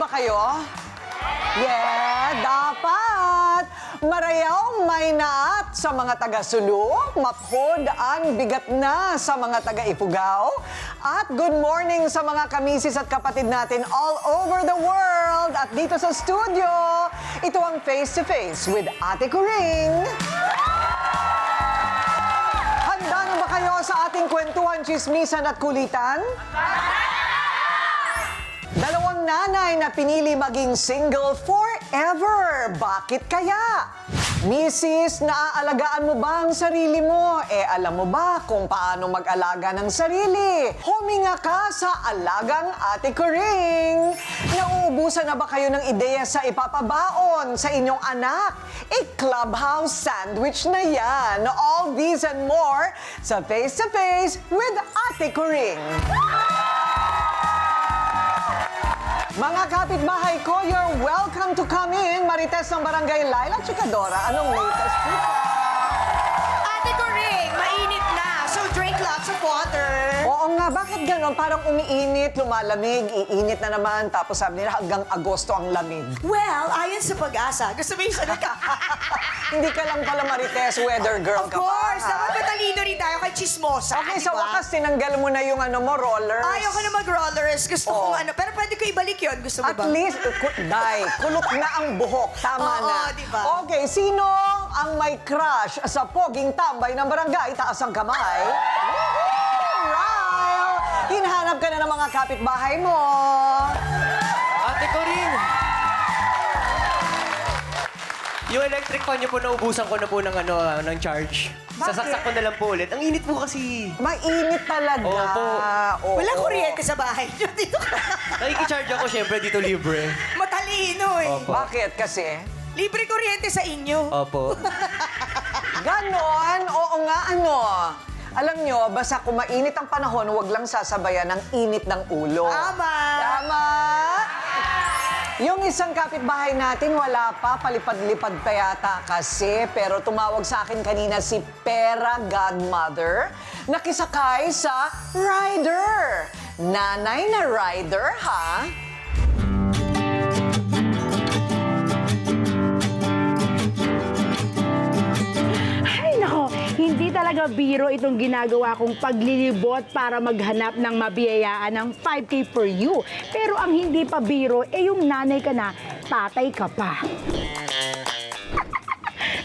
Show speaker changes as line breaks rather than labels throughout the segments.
ba kayo? Yeah, dapat! Marayaw may naat sa mga taga-sulok, maphod ang bigat na sa mga taga-Ifugao, at good morning sa mga kamisis at kapatid natin all over the world. At dito sa studio, ito ang Face to Face with Ate Coring. Handa na ba kayo sa ating kwentuhan, chismisan at kulitan? Dalawang nanay na pinili maging single forever. Bakit kaya? Misis, naaalagaan mo ba ang sarili mo? Alam mo ba kung paano mag-alaga ng sarili? Huminga ka sa alagang Ate Coring. Nauubusan na ba kayo ng ideya sa ipapabaon sa inyong anak? Clubhouse sandwich na yan. All these and more sa Face to Face with Ate Coring. Mga kapitbahay ko, you're welcome to come in. Marites ng Barangay Laila Chikadora. Anong latest chika?
Ate Coring, mainit na. So drink lots of water.
Oo nga, bakit ganon? Parang umiinit, lumalamig, iinit na naman. Tapos sabi nila hanggang Agosto ang lamig.
Well, ayon sa pag-asa. Gusto mo yung sagot ka?
Hindi ka lang pala Marites, weather girl
Of
ka pa.
course,
ha?
dapat matalino rin tayo kay Chismosa.
Okay,
di
sa
ba?
wakas, tinanggal mo na yung ano mo, rollers.
Ayaw ko na mag-rollers. Gusto
Oo.
kong ano. Pero pwede ko ibalik yun. Gusto mo
At
ba?
least, kulot na ang buhok. Tama
Oo,
na.
diba?
Okay, sino ang may crush sa poging tambay ng barangay? Taas ang kamay. Ryle! Hinahanap ka na ng mga kapitbahay mo.
Ate Coring! Yung electric fan niyo po, naubusan ko na po ng charge.
Bakit?
Sasaksak ko na lang po ulit. Ang init po kasi.
Mainit talaga.
Opo.
Oo.
Wala kuryente sa bahay niyo. Dito ka.
Nakikicharge ako, syempre, dito libre.
Matalino eh.
Opo.
Bakit kasi?
Libre kuryente sa inyo.
Opo.
Ganon? Oo nga, ano? Alam nyo, basta kung mainit ang panahon, huwag lang sasabayan ng init ng ulo.
Tama.
Tama? Yung isang kapitbahay natin, wala pa, palipad-lipad pa yata kasi. Pero tumawag sa akin kanina si Pera Godmother, nakisakay sa rider. Nanay na rider, ha?
Ay nako, hindi talaga biro itong ginagawa kong paglilibot para maghanap ng mabiyayaan ng 5K for you. Pero ang hindi pa biro, yung nanay ka na, tatay ka pa.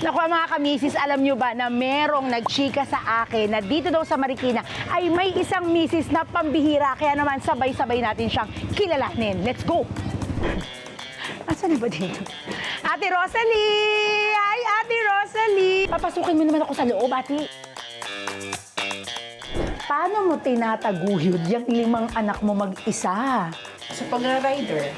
Naku mga kamisis, alam nyo ba na merong nagchika sa akin na dito daw sa Marikina ay may isang misis na pambihira, kaya naman sabay-sabay natin siyang kilalanin. Let's go! Asan ba dito? Ate Rosalie! Hi, Ate Rosalie! Papasukin mo naman ako sa loob, Ate. Paano mo tinataguyod yung 5 anak mo mag-isa?
Sa pag-rider,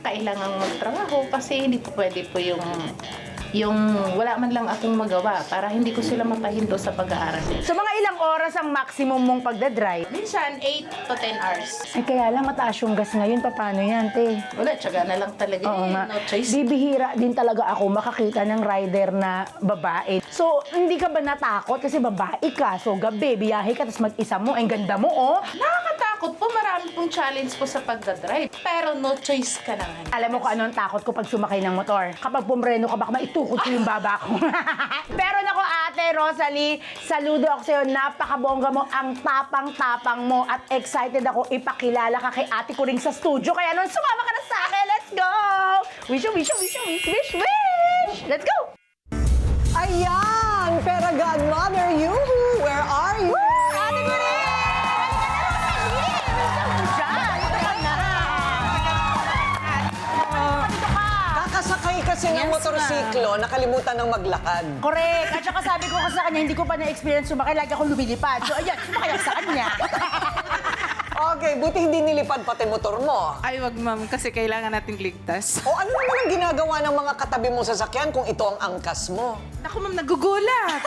kailangan magtrabaho kasi hindi po pwede po yung wala man lang akong magawa para hindi ko sila mapahindo sa pag-aaral.
So mga ilang oras ang maximum mong pagdadrive?
Minsan, 8 to 10 hours.
Ay kaya lang mataas yung gas ngayon, paano yan, te?
Wala, tiyaga na lang talaga.
Oo nga.
No choice.
Bibihira din talaga ako makakita ng rider na babae. So, hindi ka ba natakot? Kasi babae ka. So, gabi, biyahe ka, tapos mag-isa mo. Ang ganda mo, oh.
Nakakatakot po, marami pong challenge po sa pagdadrive. Pero no choice ka na nga.
Alam mo kung ano ang takot ko pag sumakay ng motor? Kapag pumreno ka, baka maitukod ko yung baba ko. Pero nako, Ate Rosalie, saludo ako sa'yo. Napakabongga mo, ang tapang-tapang mo. At excited ako ipakilala ka kay Ate Coring sa studio. Kaya nun, sumama ka na sa akin. Let's go! Wish, wish, wish, wish, wish, wish! Let's go!
Ayan! Pera Godmother, you! Where are you?
Ate Coring!
Kakasakay kasi ng motorsiklo, nakalimutan ng maglakad.
Correct. At saka sabi ko kasi sa kanya, hindi ko pa na-experience sumakay. Lagi ako lumilipad. So, ayan, sumakay ako sa kanya.
Okay, buti hindi nilipad pati motor mo.
Ay, wag ma'am, kasi kailangan nating ligtas.
O ano naman ang ginagawa ng mga katabi mo sa sasakyan kung ito ang angkas mo?
Naku ma'am, nagugulat.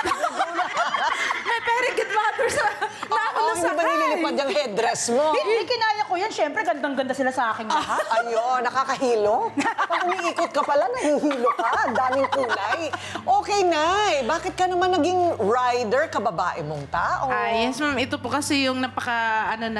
very good mother sa
Oo, hindi ba nililipad yung headdress mo?
Hindi, kinaya ko yan. Siyempre, gandang-ganda sila sa akin lahat.
Ayun, nakakahilo. Pag umiikot ka pala, nahihilo ka. Daming kulay. Okay, Nay. Bakit ka naman naging rider, kababae mong tao?
Yes, ma'am. Ito po kasi yung na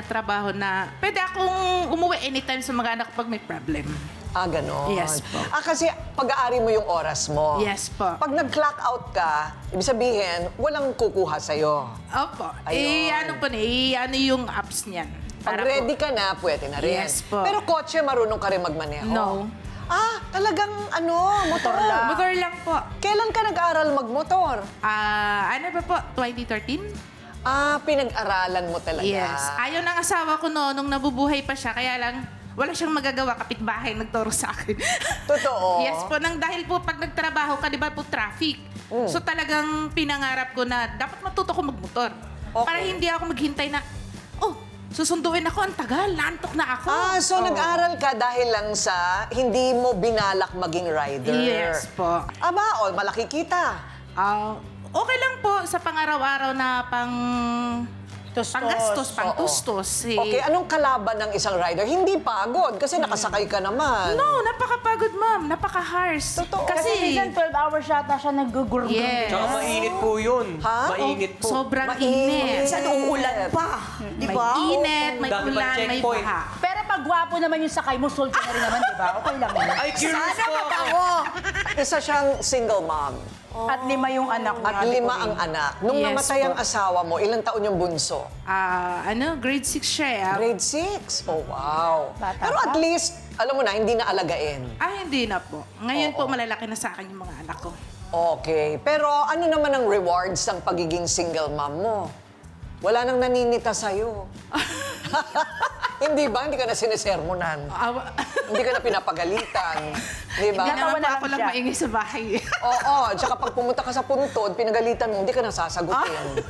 trabaho na pwede akong umuwi anytime sa mga anak ko pag may problem.
Ganon.
Yes po.
Kasi pag-aari mo yung oras mo.
Yes po.
Pag nag-clock out ka, ibig sabihin, walang kukuha sa'yo.
Opo.
Ayun.
Ano po ano yung apps niyan.
Pag
Para
ready
po.
ka na, pwede na rin.
Yes po.
Pero kotse, marunong ka rin magmaneho?
No.
Talagang motor lang.
Motor lang po.
Kailan ka nag-aral magmotor?
Ano ba po? 2013?
Pinag-aralan mo talaga.
Yes. Ayaw ng asawa ko nung nabubuhay pa siya. Kaya lang, wala siyang magagawa. Kapitbahay nagturo sa akin.
Totoo?
Yes po. Dahil po pag nagtrabaho ka, di ba po traffic. So talagang pinangarap ko na dapat matuto ko magmotor.
Okay.
Para hindi ako maghintay na, susunduin ako. Ang tagal. Naantok na ako.
So nag-aral ka dahil lang sa hindi mo binalak maging rider?
Yes po.
Malaki kita.
Okay lang po sa pang-araw-araw na panggastos, pangtustos.
Okay, anong kalaban ng isang rider? Hindi pagod kasi nakasakay ka naman.
No, napakapagod, ma'am. Napaka-harsh.
Totoo.
Kasi minsan 12 hours yata siya nag-gurgur.
Yes.
Tsaka mainit po yun.
Ha?
Mainit po.
Sobrang
Mainit.
init.
Minsan uulan pa. Di
May
ba?
init, may
Dami pang
ulan, may
checkpoint.
baha.
Pero pag gwapo naman yung sakay mo, sold ka na rin naman, di ba? Okay lang yun.
Ay, curious
Sana
po ako.
mabango.
Isa siyang single mom.
At 5 yung anak niya.
At 5 ang anak. Nung
Yes
namatay ang
po.
asawa mo, ilang taon yung bunso?
Grade 6 siya eh.
Grade 6? Oh, wow.
Bata
Pero
pa.
at least, alam mo na, hindi na alagain.
Hindi na po. Ngayon po, malalaki na sa akin yung mga anak ko.
Okay. Pero ano naman ang rewards ng pagiging single mom mo? Wala nang naninita sa'yo. Hindi ba? Hindi ka na sinisermonan. Hindi ka na pinapagalitan. Di ba?
Hindi naman po
na
ako
lang
lang
siya.
maingay sa bahay.
Oo, tsaka pag pumunta ka sa puntod, pinagalitan mo, hindi ka na sasagutin.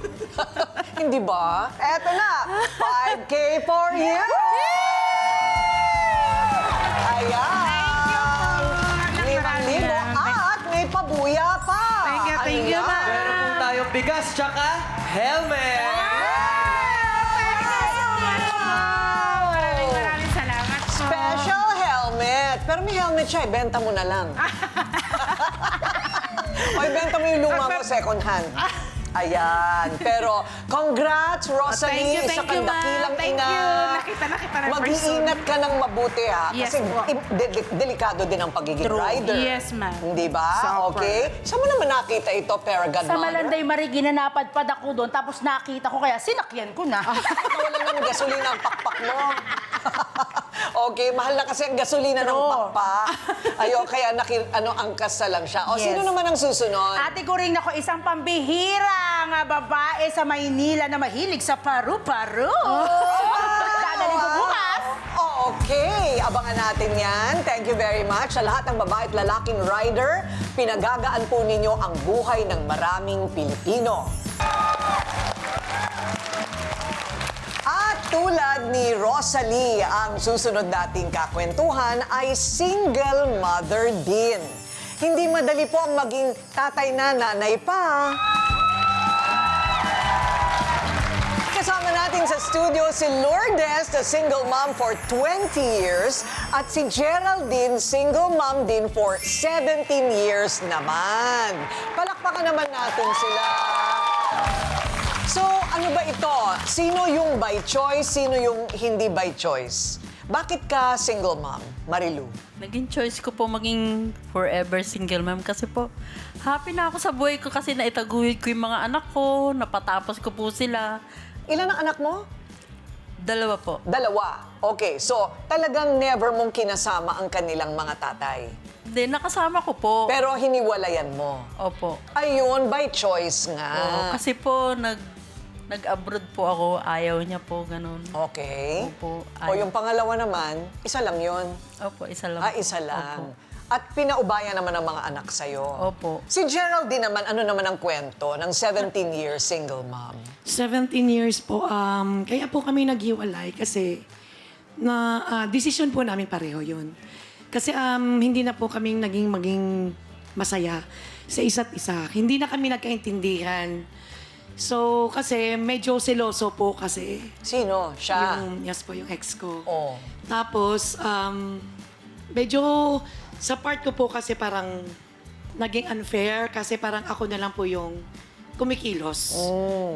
Hindi ba? Eto na, 5K for you! Ayan!
Thank you po.
5,000 at may pabuya pa!
Thank you,
Ayan.
ma'am.
Meron po tayong bigas, tsaka helmet.
Maraming salamat po.
Special helmet. Pero may helmet siya, ibenta mo na lang. O ibenta mo yung luma mo second hand. Ayan. Pero congrats, Rosalie.
Thank you,
Isa
thank
kang
you, ma'am.
dakilang
Thank
ina.
you. Nakita na person.
Mag-iingat ka ng mabuti, ha?
Yes
Kasi
po.
delikado din ang pagiging rider.
Yes, ma'am.
Hindi ba?
Super.
Okay? Saan mo naman nakita ito, Para
Sa
Godmother?
Malanday Marigi na napadpad ako doon, tapos nakita ko kaya sinakyan ko na.
Wala nang gasolina ang pakpak mo. Okay, mahal na kasi ang gasolina ng pakpak. Ayo, kaya angkas na lang siya. O,
Yes.
sino naman ang susunod?
Ate ko rin ako isang pambihira nga babae sa Maynila na mahilig sa paru-paru. Dadali ko bukas.
Okay, abangan natin yan. Thank you very much. Sa lahat ng babae at lalaking rider, pinagagaan po ninyo ang buhay ng maraming Pilipino. At tulad ni Rosalie, ang susunod nating kakwentuhan ay single mother din. Hindi madali po ang maging tatay na nanay pa. Kasama natin sa studio si Lourdes, the single mom for 20 years, at si Geraldine, single mom din for 17 years naman. Palakpakan naman natin sila. So, ano ba ito? Sino yung by choice, sino yung hindi by choice? Bakit ka single mom, Marilu?
Naging choice ko po maging forever single ma'am kasi po happy na ako sa buhay ko kasi naitaguyod ko yung mga anak ko, napatapos ko po sila.
Ilan ang anak mo?
2 po.
2. Okay, so talagang never mong kinasama ang kanilang mga tatay.
Hindi, nakasama ko po.
Pero hiniwalayan mo.
Opo.
Ayun, by choice nga.
Oo, kasi po nag-abroad po ako, ayaw niya po ganun.
Okay.
Opo,
O yung pangalawa naman, isa lang yun.
Opo, isa lang.
Isa lang.
Opo.
At pinaubayan naman ng mga anak sa'yo.
Opo.
Si Geraldine naman, ano naman ang kwento ng 17 years single mom?
17 years po. Kaya po kami naghiwalay kasi decision po namin pareho yun. Kasi hindi na po kaming maging masaya sa isa't isa. Hindi na kami nagkaintindihan. So, kasi medyo seloso po kasi.
Sino? Siya?
Yes po, yung ex ko.
Oh.
Tapos, medyo sa part ko po kasi parang naging unfair kasi parang ako na lang po yung kumikilos.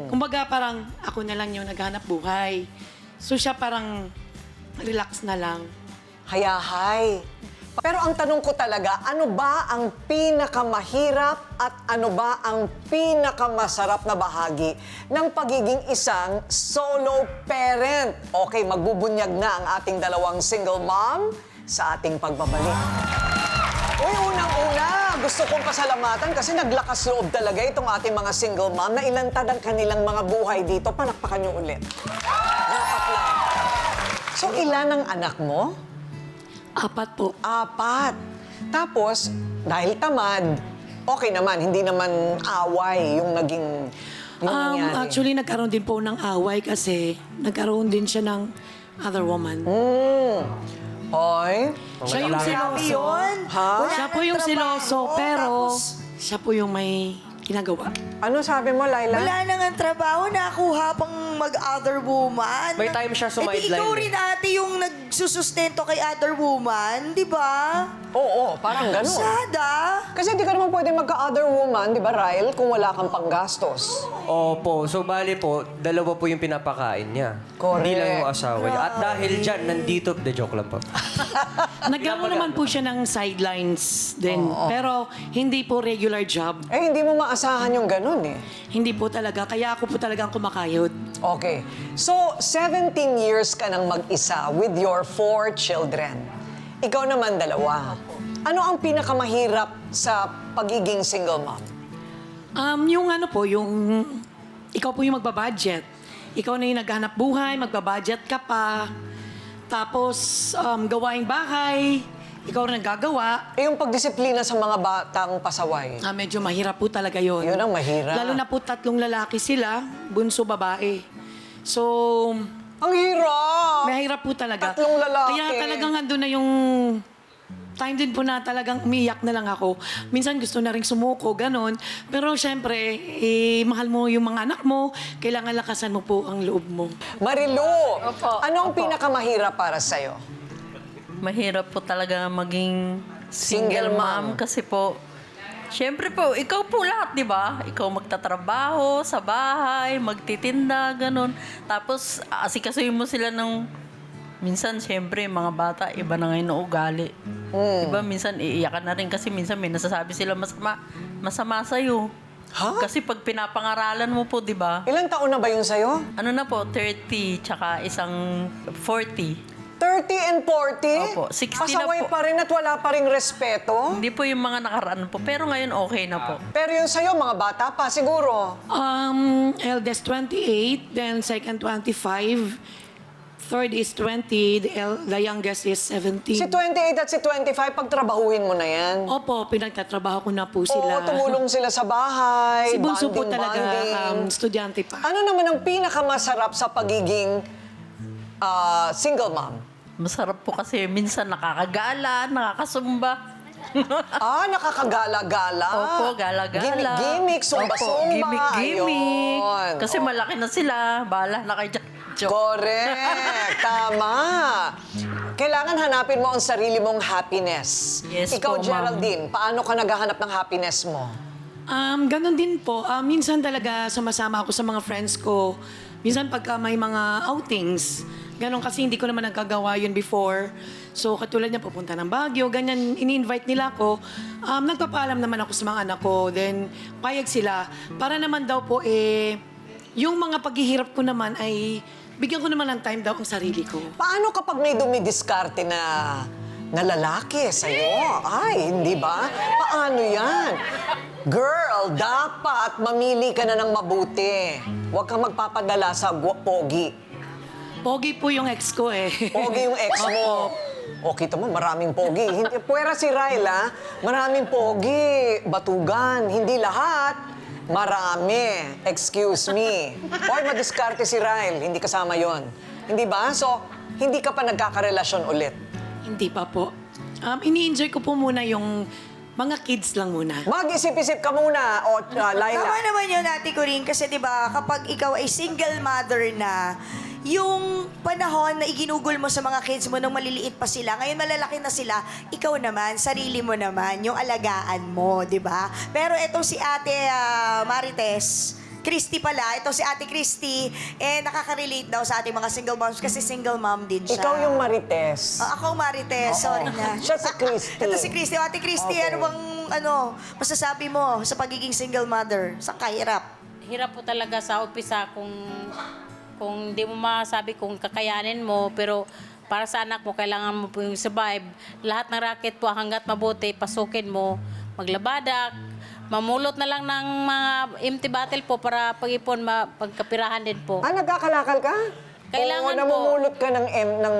Kumbaga parang ako na lang yung naghanap buhay. So siya parang relax na lang.
Hayahay. Pero ang tanong ko talaga, ano ba ang pinakamahirap at ano ba ang pinakamasarap na bahagi ng pagiging isang solo parent? Okay, magbubunyag na ang ating dalawang single mom sa ating pagbabalik. Uy, unang-una, gusto kong pasalamatan kasi naglakas loob talaga itong ating mga single mom na ilantad ang kanilang mga buhay dito. Palakpakan niyo ulit. Dapat lang. So, ilan ang anak mo?
4 po.
4. Tapos, dahil tamad, okay naman, hindi naman away yung naging yung nangyari.
Actually, nagkaroon din po ng away kasi nagkaroon din siya ng other woman.
Hoy,
Siya yung seloso.
ha?
Siya po yung seloso, pero siya po yung may ginagawa.
Ano sabi mo, Laila?
Wala na nga trabaho, nakuha pang mag-other woman.
May time siya
Eh di
sumideline
ikaw
eh.
rin ate yung nagsusustento kay other woman, di ba?
Oo, parang ganun.
Sada.
Kasi di ka naman pwede magka-other woman, di ba, Ryle, kung wala kang panggastos.
Opo. So, bali po, dalawa po yung pinapakain niya.
Correct.
Hindi lang yung asawa niya. At dahil dyan, nandito, the joke lang po.
Nagkaroon naman po siya ng sidelines din. Pero hindi po regular job.
Eh, hindi mo maasahan yung ganun eh.
Hindi po talaga. Kaya ako po talagang kumakayod.
Okay. So, 17 years ka nang mag-isa with your 4 children. Ikaw naman 2. Ano ang pinakamahirap sa pagiging single mom?
Yung ano po, yung ikaw po yung magbabudget. Ikaw na yung naghanap buhay, magbabudget ka pa. Tapos, gawaing bahay, ikaw rin naggagawa.
Eh, yung pagdisiplina sa mga batang pasaway.
Medyo mahirap po talaga yun.
Yun ang mahirap.
Lalo na po 3 lalaki sila, bunso babae. So,
Ang hirap!
mahirap po talaga.
3 lalaki.
Kaya talagang andun na yung time din po na talagang umiyak na lang ako. Minsan gusto na rin sumuko, ganon. Pero syempre, mahal mo yung mga anak mo, kailangan lakasan mo po ang loob mo.
Marilu, ano ang pinakamahirap para sa'yo?
Mahirap po talaga maging
Single
single
mom.
mom kasi po, syempre po, ikaw po lahat, di ba? Ikaw magtatrabaho sa bahay, magtitinda, ganun. Tapos, asikasuhin mo sila ng, minsan, syempre, mga bata, iba na ngayon ang ugali. Di ba? Minsan, iiyakan na rin kasi minsan may nasasabi sila masama sa'yo.
Ha?
Kasi pag pinapangaralan mo po, di ba?
Ilang taon na ba yun sa'yo?
Ano na po, 30, tsaka isang 40.
30 and 40?
Opo, 60 na
Pasaway
po.
pa rin at wala pa rin respeto?
Hindi po yung mga nakaraan po, pero ngayon okay na po.
Pero yun sa'yo, mga bata pa, siguro.
Eldest 28, then second 25, third is 20, the youngest is 17.
Si 28 at si 25, pagtrabahuhin mo na yan.
Opo, pinagtatrabaho ko na po
Oo,
sila.
tumulong sila sa bahay,
Si Bunso po talaga,
bonding.
estudyante pa.
Ano naman ang pinakamasarap sa pagiging single mom?
Masarap po kasi minsan nakakagala, nakakasumba.
Nakakagala-gala.
Opo, gala-gala.
Gimmick-gimmick,
Opo,
sumba-sumba.
gimmick-gimmick.
Ayun.
Kasi malaki na sila. Bahala na kayo dyan. Joke.
Correct. Tama. Kailangan hanapin mo ang sarili mong happiness.
Yes
Ikaw,
po, ma'am.
Geraldine, paano ka naghahanap ng happiness mo?
Ganon din po. Minsan talaga sumasama ako sa mga friends ko. Minsan pagka may mga outings, ganon kasi hindi ko naman nagkagawa yun before. So katulad niya, pupunta ng Baguio, ganyan, ini-invite nila ako. Nagpapaalam naman ako sa mga anak ko. Then, payag sila. Para naman daw po, yung mga paghihirap ko naman ay bigyan ko naman ng time daw ang sarili ko.
Paano kapag may dumidiskarte na lalaki sa'yo? Ay, hindi ba? Paano yan? Girl, dapat mamili ka na ng mabuti. Huwag kang magpapadala sa pogi.
Pogi po yung ex ko eh.
Pogi yung ex mo. O, kita mo, maraming pogi. Hindi, puwera si Ryla, maraming pogi. Batugan, hindi lahat. Marami. Excuse me. Or madiskarte si Ryle, hindi kasama yon. Hindi ba? So, hindi ka pa nagkakarelasyon ulit.
Hindi pa po. Ini-enjoy ko po muna yung mga kids lang muna.
Mag-isip-isip ka muna, o Laila.
Tama naman yun, Ate Corinne, kasi di ba kapag ikaw ay single mother na, yung panahon na iginugol mo sa mga kids mo nung maliliit pa sila, ngayon malalaki na sila, ikaw naman, sarili mo naman, yung alagaan mo, di ba? Pero etong si Ate Marites, Christy pala, ito si Ate Christy, nakaka-relate daw sa ating mga single moms kasi single mom din siya.
Ikaw yung Marites.
Ako Marites, sorry na.
Siya si Christy.
Ito si Christy. Ate Christy,
Okay.
ano bang masasabi mo sa pagiging single mother? Sa kahirap?
Hirap po talaga sa umpisa kung di mo masabi kung kakayanin mo, pero para sa anak mo, kailangan mo po yung survive. Lahat ng racket po, hanggat mabuti, pasukin mo, maglabada, mamulot na lang ng mga empty bottle po para pag-ipon, pagkapirahan din po.
Nagkakalakal ka?
Kailangan
o
po.
namumulot ka ng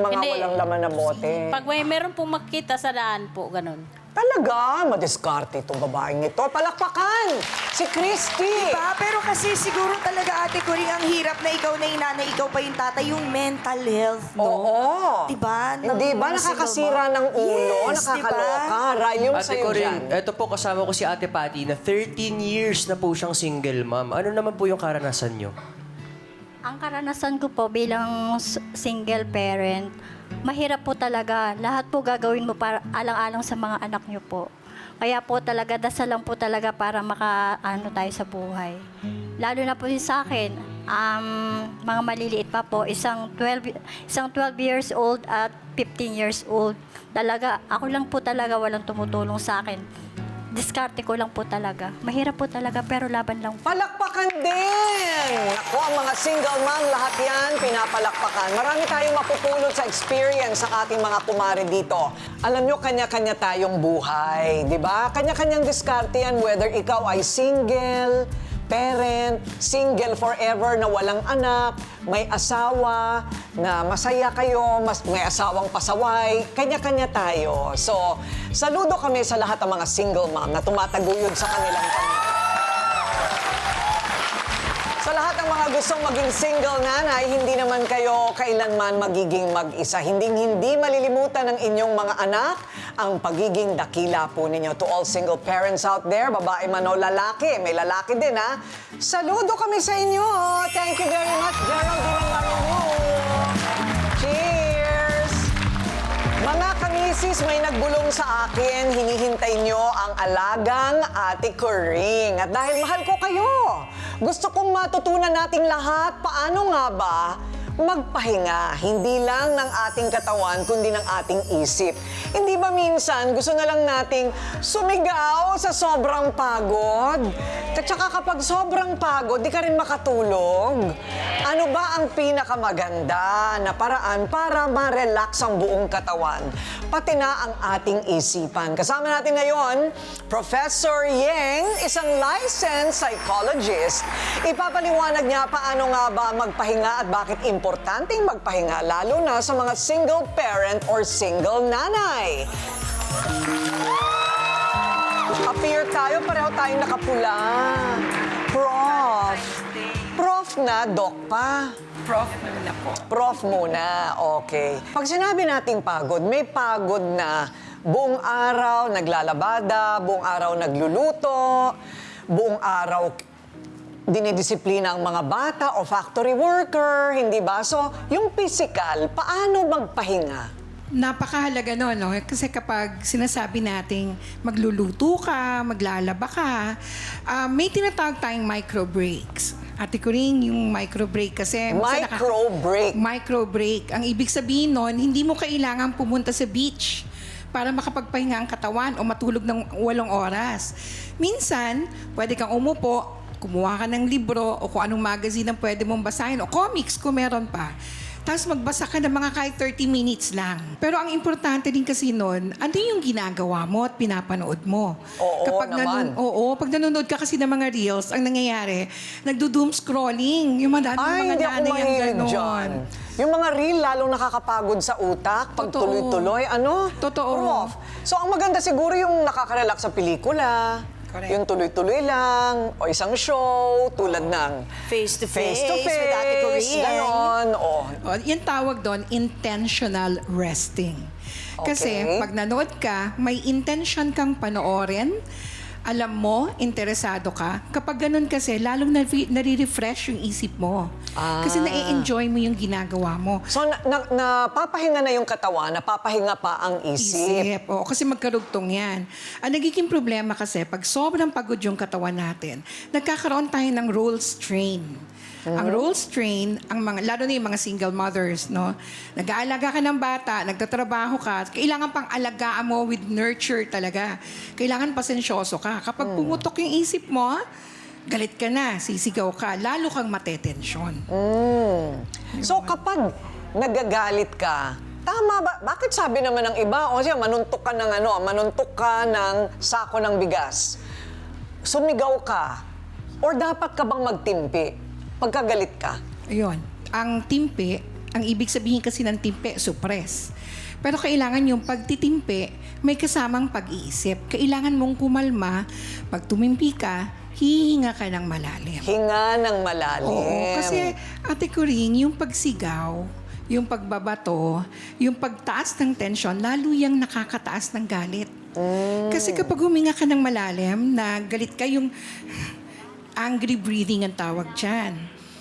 mga
Hindi.
walang laman na bote?
Pag meron pong makita sa daan po, ganun.
Talaga, madiskarte itong babaeng ito. Palakpakan! Si Christy!
Diba? Pero kasi siguro talaga, Ate Corinne, ang hirap na ikaw na yung nanay, ikaw pa yung tatay, yung mental health, no?
Oo.
Diba? Ng
Hindi ba
mga
nakakasira
single
ng
mom?
ulo?
Yes,
Nakakaloka.
diba?
Rayong
Ate
sa'yo dyan.
Corinne, eto po kasama ko si Ate Patty na 13 years na po siyang single mom. Ano naman po yung karanasan nyo?
Ang karanasan ko po bilang single parent, mahirap po talaga. Lahat po gagawin mo para alang-alang sa mga anak nyo po. Kaya po talaga, dasal lang po talaga para makaano tayo sa buhay. Lalo na po yung sa akin, mga maliliit pa po, isang 12 years old at 15 years old. Talaga, ako lang po talaga walang tumutulong sa akin. Diskarte ko lang po talaga. Mahirap po talaga, pero laban lang po.
Palakpakan din! Ako, ang mga single mom, lahat yan, pinapalakpakan. Marami tayong mapupulot sa experience sa ating mga kumare dito. Alam nyo, kanya-kanya tayong buhay, di ba? Kanya-kanyang diskarte yan, whether ikaw ay single, parent, single forever na walang anak, may asawa, na masaya kayo, may asawang pasaway, kanya-kanya tayo. So, saludo kami sa lahat ng mga single mom na tumataguyod sa kanilang pamilya. Sa lahat ng mga gustong maging single nanay, hindi naman kayo kailanman magiging mag-isa. Hindi malilimutan ng inyong mga anak ang pagiging dakila po ninyo. To all single parents out there, babae man o lalaki, may lalaki din ha. Saludo kami sa inyo. Thank you very much, Geraldine and Marilu. Cheers! Mga kamisis, may nagbulong sa akin, hinihintay nyo ang alagang Ate Corinne. At dahil mahal ko kayo, gusto kong matutunan nating lahat paano nga ba magpahinga, hindi lang ng ating katawan, kundi ng ating isip. Hindi ba minsan gusto na lang nating sumigaw sa sobrang pagod? At saka kapag sobrang pagod, di ka rin makatulog. Ano ba ang pinakamaganda na paraan para ma-relax ang buong katawan? Pati na ang ating isipan. Kasama natin ngayon, Professor Yeng, isang licensed psychologist. Ipapaliwanag niya paano nga ba magpahinga at bakit importanteng magpahinga, lalo na sa mga single parent or single nanay. Appear tayo, pareho tayong nakapula. Prof na, doc pa.
Prof muna po.
Prof muna, okay. Pag sinabi nating pagod, may pagod na buong araw naglalabada, buong araw nagluluto, buong araw dinidisiplina ang mga bata o factory worker, hindi ba? So, yung physical, paano magpahinga?
Napakahalaga nun, no? Kasi kapag sinasabi nating magluluto ka, maglalaba ka, may tinatawag tayong micro breaks. Ate Corinne, yung micro break kasi...
Micro break.
Micro break. Ang ibig sabihin nun, hindi mo kailangan pumunta sa beach para makapagpahinga ang katawan o matulog ng 8 oras. Minsan, pwede kang umupo, kumuha ka ng libro o kung anong magazine ang pwede mong basahin o comics kung meron pa. Tapos magbasa ka ng mga kahit 30 minutes lang. Pero ang importante din kasi nun, ano yung ginagawa mo at pinapanood mo?
Oo, naman.
Pag nanonood ka kasi ng mga reels, ang nangyayari, nagdo-doom scrolling. Yung mga
Ay,
mga
hindi ako
nanay ang
mahilig
ganon.
dyan. Yung mga reel, lalong nakakapagod sa utak, pag
Totoo.
tuloy-tuloy, ano?
Totoo.
Prof. So, ang maganda siguro yung nakaka-relax sa pelikula,
Correct.
Yung tuloy-tuloy lang, o isang show, tulad ng
Face-to-face
face-to-face,
with Ate Corinne.
ganon. O,
Yung tawag doon, intentional resting. Kasi
Okay.
pag nanood ka, may intention kang panoorin, alam mo, interesado ka. Kapag ganun kasi, lalong nare-refresh yung isip mo. Kasi na-enjoy mo yung ginagawa mo.
so napapahinga na yung katawan, napapahinga pa ang isip.
Oo, kasi magkarugtong yan. Ang nagiging problema kasi, pag sobrang pagod yung katawan natin, nagkakaroon tayo ng role strain. Ang role strain, lalo na yung mga single mothers, no? Nag-aalaga ka ng bata, nagtatrabaho ka, kailangan pang alagaan mo with nurture talaga. Kailangan pasensyoso ka. Kapag pumutok yung isip mo, galit ka na, sisigaw ka, lalo kang matetensyon.
So kapag nagagalit ka, tama ba? Bakit sabi naman ng iba, o siya, manuntok ka ng sako ng bigas. Sumigaw ka. Or dapat ka bang magtimpi pagkagalit ka?
Ayun. Ang timpe, ang ibig sabihin kasi ng timpe, suppress. Pero kailangan yung pagtitimpe, may kasamang pag-iisip. Kailangan mong kumalma. Pag tumimpi ka, hihinga ka ng malalim.
Hinga ng malalim.
Oo, kasi Ate Corinne, yung pagsigaw, yung pagbabato, yung pagtaas ng tensyon, lalo yung nakakataas ng galit. Kasi kapag huminga ka ng malalim, na galit ka, yung angry breathing ang tawag dyan.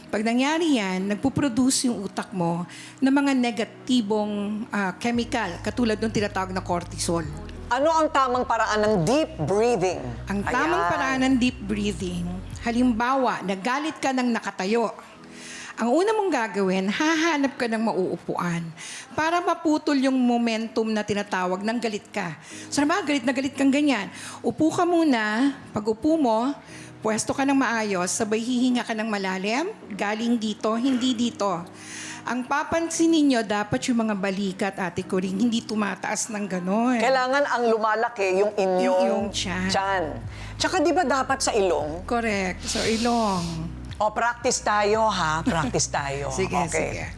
Pag nangyari yan, nagpuproduce yung utak mo ng mga negatibong chemical, katulad ng tinatawag na cortisol.
Ano ang tamang paraan ng deep breathing?
Ang tamang paraan ng deep breathing, halimbawa, nagalit ka ng nakatayo. Ang una mong gagawin, hahanap ka ng mauupuan para maputol yung momentum na tinatawag ng galit ka. So, galit na galit kang ganyan. Upo ka muna. Pag upo mo, pwesto ka ng maayos, sabay hihinga ka ng malalim, galing dito, hindi dito. Ang papansin ninyo, dapat yung mga balikat, Ate Corinne, hindi tumataas ng gano'n.
Kailangan ang lumalaki yung inyong
Yung tiyan.
Tsaka di ba dapat sa ilong?
Correct. So, ilong.
O, practice tayo ha. Practice tayo.
Sige, sige.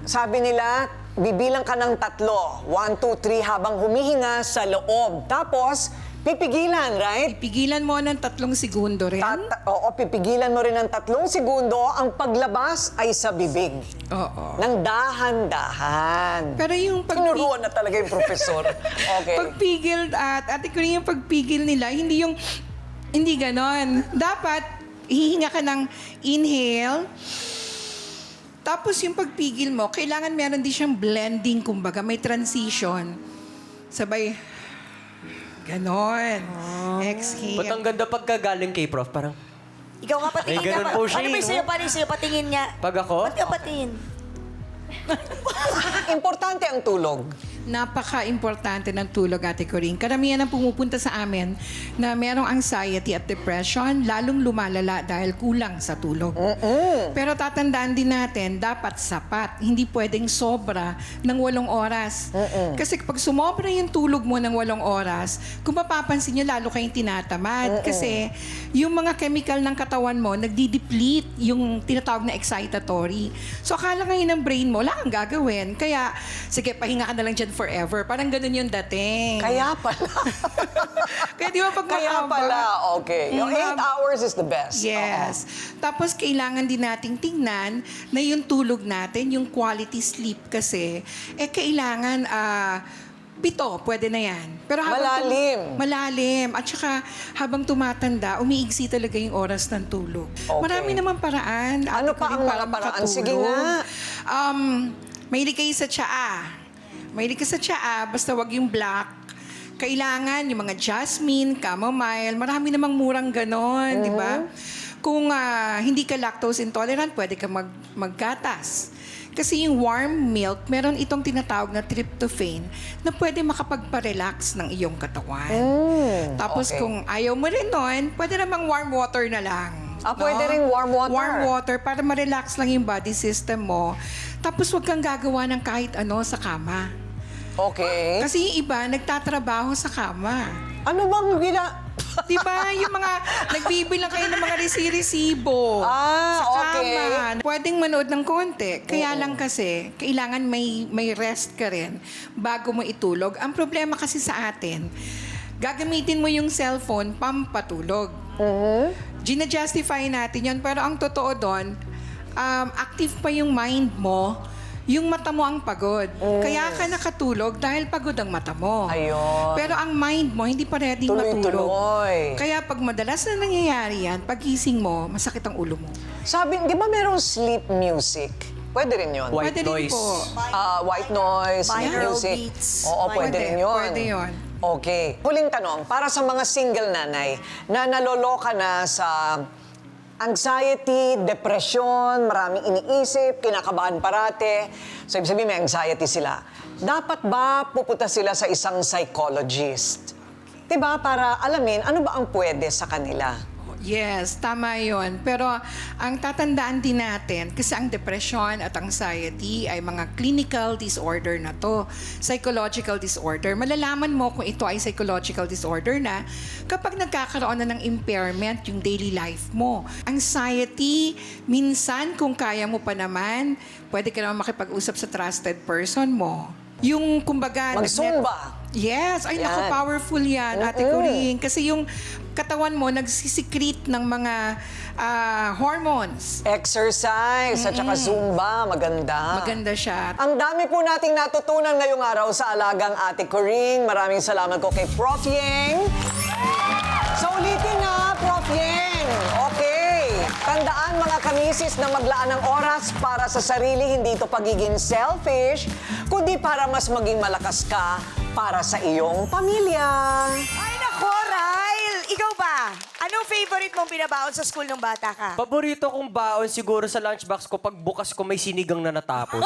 Sabi nila, bibilang ka ng 3. 1, 2, 3 habang humihinga sa loob. Tapos, pipigilan, right?
Pigilan mo ng 3 segundo rin.
Oo, pipigilan mo rin ng 3 segundo. Ang paglabas ay sa bibig.
Oo.
Ng dahan-dahan.
Pero yung
Tinuruan na talaga yung profesor. Okay.
pagpigil, at Ate Corinne, yung pagpigil nila, hindi ganon. Dapat, hihinga ka ng inhale. Tapos yung pagpigil mo, kailangan meron din siyang blending, kumbaga, may transition. Sabay, ganon. Exhale.
Ba't ang ganda pagkagaling kay Prof? Parang,
Ikaw nga patingin
Ay, ganun
nga.
po siya,
Ano ba
eh,
sa'yo?
no?
Paano sa'yo? Patingin nga.
pag ako?
Ba't ka patingin?
Importante ang tulog.
Napaka-importante ng tulog, Ate Corinne. Karamihan ang pumupunta sa amin na merong anxiety at depression, lalong lumalala dahil kulang sa tulog. Pero tatandaan din natin, dapat sapat. Hindi pwedeng sobra ng 8 oras. Kasi kapag sumobra yung tulog mo ng 8 oras, kung mapapansin nyo, lalo kayong tinatamad. Kasi yung mga chemical ng katawan mo, nagdi-deplete yung tinatawag na excitatory. So akala ngayon ng brain mo, wala kang gagawin. Kaya, sige, pahinga ka na lang dyan forever. Parang ganun yung dating.
Kaya pala.
Kaya di ba pag
Kaya
mahaba?
pala, okay. Yung 8 hours is the best.
Yes. Tapos kailangan din nating tingnan na yung tulog natin, yung quality sleep kasi, kailangan 7, pwede na yan. Pero
Malalim.
malalim. At saka habang tumatanda, umiigsi talaga yung oras ng tulog.
Okay.
Marami naman paraan.
Ano
Ate
pa ang
Corinne,
mga
para
paraan?
makatulog.
Sige nga.
Mahilig kayo sa tsaa. Mahilig ka sa tsaa, basta wag yung black. Kailangan yung mga jasmine, chamomile, marami namang murang ganon, di ba? Kung hindi ka lactose intolerant, pwede ka maggatas. Kasi yung warm milk, meron itong tinatawag na tryptophan na pwede makapagpa-relax ng iyong katawan. Tapos
okay.
kung ayaw mo rin nun, pwede namang warm water na lang.
Pwede rin warm water.
Warm water para ma-relax lang yung body system mo. Tapos huwag kang gagawa ng kahit ano sa kama.
Okay.
Kasi yung iba, nagtatrabaho sa kama.
Ano bang
Di ba? Yung mga nagbibilang kayo ng mga resibo sa
okay.
kama. Pwedeng manood ng konti. Kaya lang kasi, kailangan may rest ka rin bago mo itulog. Ang problema kasi sa atin, gagamitin mo yung cellphone pampatulog. Gina-justify natin yun, pero ang totoo doon, active pa yung mind mo, yung mata mo ang pagod. Kaya ka nakatulog dahil pagod ang mata mo.
Ayun.
Pero ang mind mo, hindi pa ready matulog.
Tuloy-tuloy.
Kaya pag madalas na nangyayari yan, pagising mo, masakit ang ulo mo.
Sabi, di ba merong sleep music? Pwede rin yun.
White
Pwede rin
noise.
po.
White noise, sleep
Binaural
music.
beats.
Oo, pwede rin yun.
Pwede yun.
Okay. Huling tanong, para sa mga single nanay na naloloka na sa anxiety, depression, maraming iniisip, kinakabahan parate. So, ibig sabihin may anxiety sila. Dapat ba pupunta sila sa isang psychologist? Diba? Para alamin, ano ba ang pwede sa kanila?
Yes, tama yun. Pero ang tatandaan din natin, kasi ang depression at anxiety ay mga clinical disorder na to. Psychological disorder. Malalaman mo kung ito ay psychological disorder na kapag nagkakaroon na ng impairment yung daily life mo. Anxiety, minsan kung kaya mo pa naman, pwede ka naman makipag-usap sa trusted person mo. Yung kumbaga...
Mag-Zumba.
Yes. Ay,
Yan.
naku, powerful yan, Ate Corinne. Kasi yung katawan mo nagsisecrete ng mga hormones.
Exercise at saka Zumba, maganda.
Maganda siya.
Ang dami po nating natutunan ngayong araw sa alagang Ate Corinne. Maraming salamat ko kay Prof. Yeng. Sa ulitin na, Prof. Yeng. Okay. Tandaan mga kamisis na maglaan ng oras para sa sarili, hindi ito pagiging selfish, kundi para mas maging malakas ka para sa iyong pamilya.
Ay, nako, Ryle! Ikaw ba? Anong favorite mong binabaon sa school nung bata ka?
Paborito kong baon siguro sa lunchbox ko pag bukas ko may sinigang na natapon.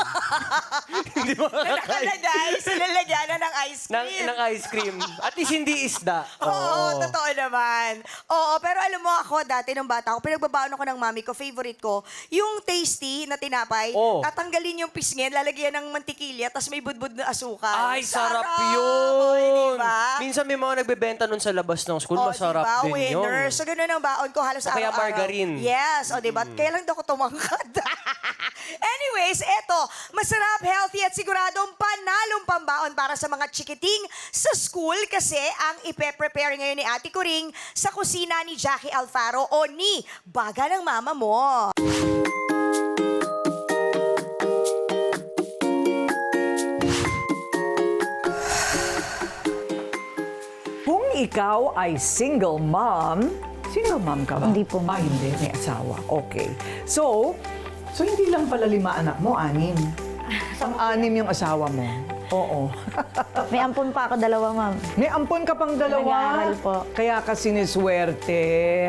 Hindi mo makakain.
Nakalagay sa lalagyanan ng ice
ng,
cream.
ng ice cream. At least hindi isda.
Oo, totoo naman. Oo, pero alam mo ako, dati nung bata ako, pinagbabaon ako ng mami ko, favorite ko, yung tasty na tinapay,
Oo.
tatanggalin yung pisngin, lalagyan ng mantikilya, tapos may budbud na asukal.
Ay, sarap
Oy,
yun!
diba?
Minsan may mga nagbebenta nun sa labas ng school,
Oh,
masarap
diba?
din
Winner.
yun.
So, ganun ang baon ko halos
O kaya
araw-araw.
margarine.
Yes, o diba? Kaya lang daw ko tumangkad. Anyways, eto, masarap, healthy at siguradong panalong pambaon para sa mga chikiting sa school kasi ang ipe-prepare ngayon ni Ate Coring sa kusina ni Jackie Alfaro o ni Baga ng Mama Mo.
Kung ikaw ay single mom ka ba?
Hindi po, ma'am.
Hindi. May asawa. Okay. So hindi lang pala 5 anak mo, 6. Pang-anim yung asawa mo. Oo.
May ampun pa ako 2, ma'am.
May ampon ka pang 2?
Nag-aaral po.
Kaya ka siniswerte.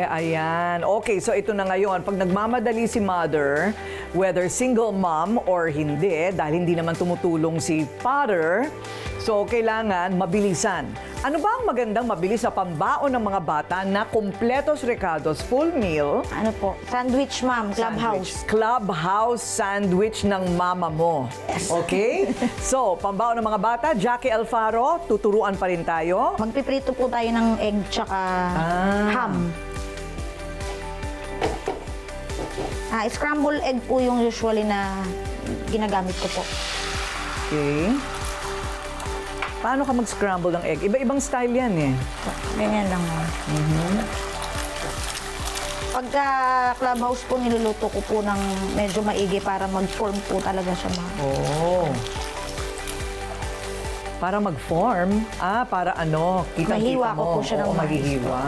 Ayan. Okay, so ito na ngayon. Pag nagmamadali si mother, whether single mom or hindi, dahil hindi naman tumutulong si father, so kailangan mabilisan. Ano ba ang magandang mabilis sa pambaon ng mga bata na kumpletos recados, full meal?
Ano po? Sandwich, ma'am. Clubhouse.
Clubhouse sandwich ng mama mo. Okay? So, pambaon ng mga bata, Jackie Alfaro, tuturuan pa rin tayo.
Magpiprito po tayo ng egg tsaka ham. Scrambled egg po yung usually na ginagamit ko po.
Okay. Paano ka mag-scramble ng egg? Iba-ibang style yan eh.
Ganyan lang, ma'am. Pagka clubhouse po, niluluto ko po ng medyo maigi para mag-form po talaga siya, ma'am.
Oh. Para mag-form? Para ano? Kitang-kita
Mahiwa ko
mo.
po siya ng
Oo,
mais.
maghihiwa.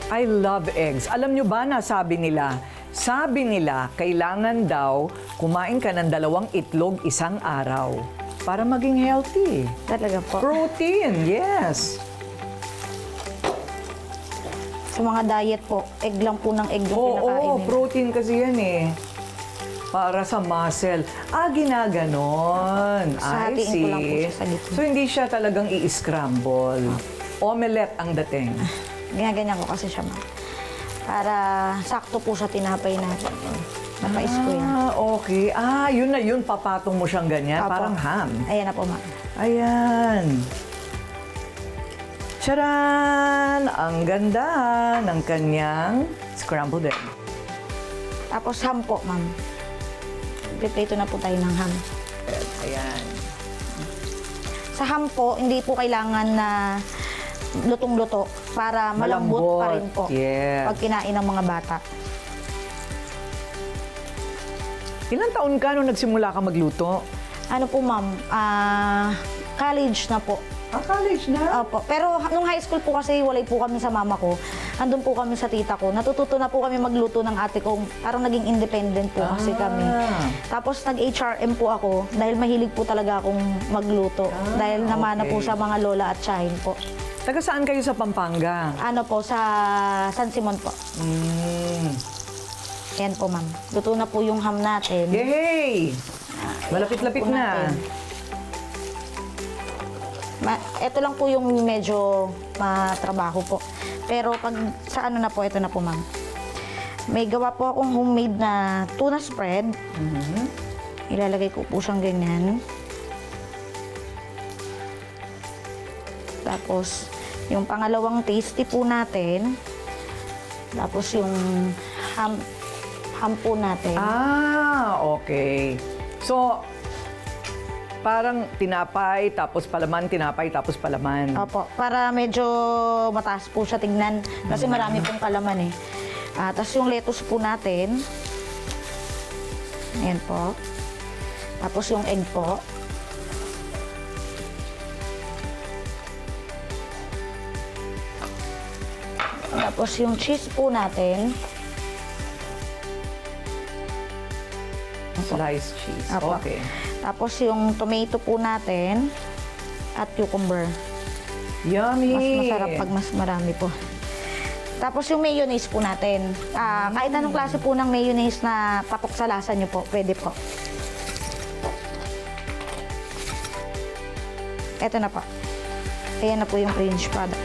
I love eggs. Alam nyo ba na sabi nila, kailangan daw kumain ka ng 2 itlog isang araw para maging healthy.
Talaga po.
Protein, yes.
Sa mga diet po, egg lang po ng egg yung pinakain
Oo,
nila.
protein kasi yan eh. Para sa muscle. Ginaganon. I
Hatiin ko lang po
see.
siya sa gitna.
So, hindi siya talagang i-scramble. Omelette ang dating.
Ginaganyan ko kasi siya, ma'am. Para sakto po sa tinapay natin. Napais ko yan.
Okay. Yun na yun. Papatong mo siyang ganyan.
Opo.
Parang ham.
Ayan na po, ma'am.
Ayan. Charan! Ang ganda ng kanyang scrambled egg.
Tapos ham po, ma'am. Prito na po tayo ng ham.
Ayan.
Sa ham po, hindi po kailangan na lutong-luto para malambot pa rin po
Yes.
pag kinain ng mga bata.
Ilang taon ka nung nagsimula ka magluto?
Ano po, ma'am? College na po.
College na?
Opo. Pero nung high school po kasi walay po kami sa mama ko. Andun po kami sa tita ko. Natututo na po kami magluto ng ate ko. Parang naging independent po kasi kami. Tapos nag-HRM po ako dahil mahilig po talaga akong magluto. Dahil namana po sa mga lola at tiyahin po.
Taga saan kayo sa Pampanga?
Ano po, sa San Simon po. Ayan po, ma'am. Luto na po yung ham natin.
Yay! Malapit-lapit
Po
na.
natin. Ito lang po yung medyo matrabaho po. Pero pag sa ano na po, ito na po, ma'am. May gawa po akong homemade na tuna spread. Ilalagay ko po siyang ganyan. Tapos, yung pangalawang tasty po natin. Tapos yung ham po natin.
Okay. So, parang tinapay, tapos palaman, tinapay, tapos palaman.
Opo, para medyo mataas po siya tignan. Kasi marami pong kalaman eh. Tapos yung lettuce po natin. Ayan po. Tapos yung egg po. Tapos yung cheese po natin.
Sliced cheese.
Opo.
Okay.
Tapos yung tomato po natin at cucumber.
Yummy!
Mas masarap pag mas marami po. Tapos yung mayonnaise po natin. Kahit anong klase po ng mayonnaise na patok sa lasa nyo po, pwede po. Ito na po. Ayan na po yung finished product.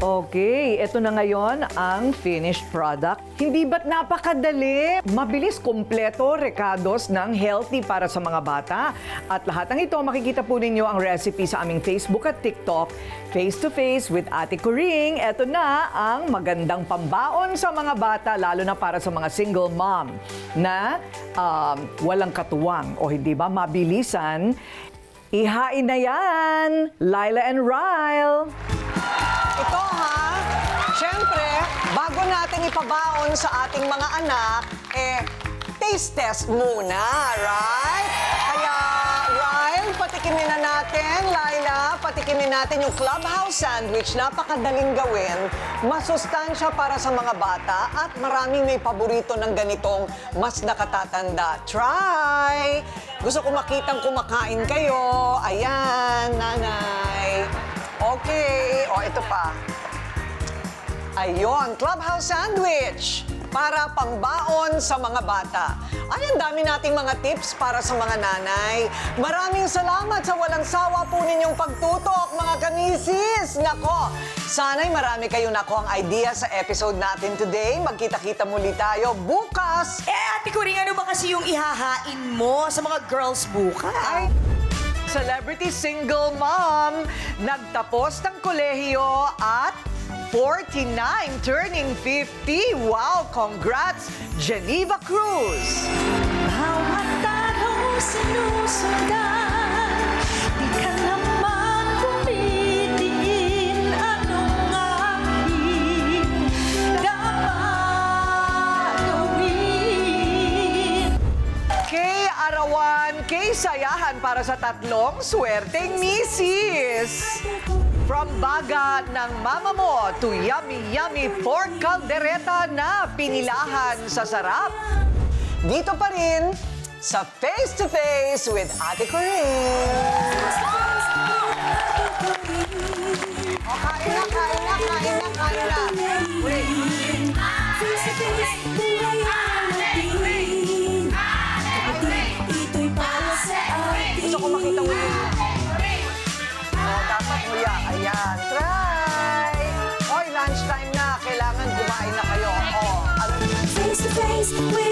Okay, ito na ngayon ang finished product. Hindi ba't napakadali? Mabilis, kompleto, rekados ng healthy para sa mga bata. At lahat ng ito, makikita po ninyo ang recipe sa aming Facebook at TikTok. Face to Face with Ate Coring. Ito na ang magandang pambaon sa mga bata, lalo na para sa mga single mom na walang katuwang o hindi ba mabilisan. Ihain na yan, Laila and Ryle. Ito ha, syempre, bago natin ipabaon sa ating mga anak, taste test muna, right? Kaya, Ryle, patikimin na natin. Laila, patikimin natin yung Clubhouse Sandwich. Napakadaling gawin, masustansya para sa mga bata, at maraming may paborito ng ganitong mas nakatatanda. Try! Gusto ko makitang kumakain kayo. Ayan, nanay. Okay. O, ito pa. Ayun, Clubhouse Sandwich para pangbaon sa mga bata. Ay, ang dami nating mga tips para sa mga nanay. Maraming salamat sa walang sawa po ninyong pagtutok, mga kamisis. Nako, sana'y marami kayong nakuhang idea sa episode natin today. Magkita-kita muli tayo bukas.
Ate Coring, ano ba kasi yung ihahain mo sa mga girls bukas?
Ay, celebrity single mom, nagtapos ng kolehiyo at 49, turning 50. Wow, congrats, Geneva Cruz.
Bawat tanong sinusundan, di ka naman pumitiin. Anong aking dapat gawin?
Kay Arawan, kay Sayahan para sa tatlong swerteng misis. From baga ng mama mo to yummy pork caldereta na pinilahan sa sarap. Dito pa rin sa Face to Face with Ate Coring. O, kain na. Wait. Gusto ko makita mo yun. Dapat huya. Ayan. Try! Oy, lunchtime na. Kailangan kumain na kayo.
Face to face with